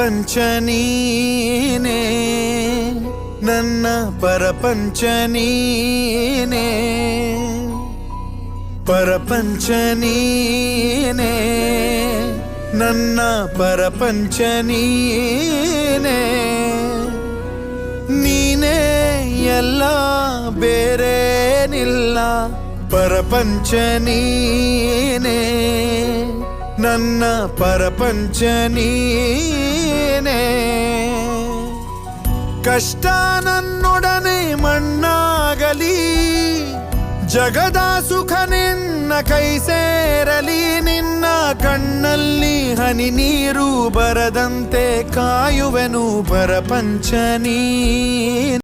ಪರಪಂಚ ನೀನೇ ನನ್ನ ಪರಪಂಚ ನೀನೇ ಪರಪಂಚ ನೀನೇ ನನ್ನ ಪರಪಂಚ ನೀನೇ ನೀನೇ ಎಲ್ಲ ಬೇರೇನಿಲ್ಲ ಪರಪಂಚ ನೀನೇ ನನ್ನ ಪರಪಂಚ ನೀನೇ ಕಷ್ಟ ನನ್ನೊಡನೆ ಮಣ್ಣಾಗಲಿ ಜಗದ ಸುಖ ನಿನ್ನ ಕೈ ಸೇರಲಿ ನಿನ್ನ ಕಣ್ಣಲ್ಲಿ ಹನಿ ನೀರು ಬರದಂತೆ ಕಾಯುವೆನು ಪರಪಂಚ ನೀನೇ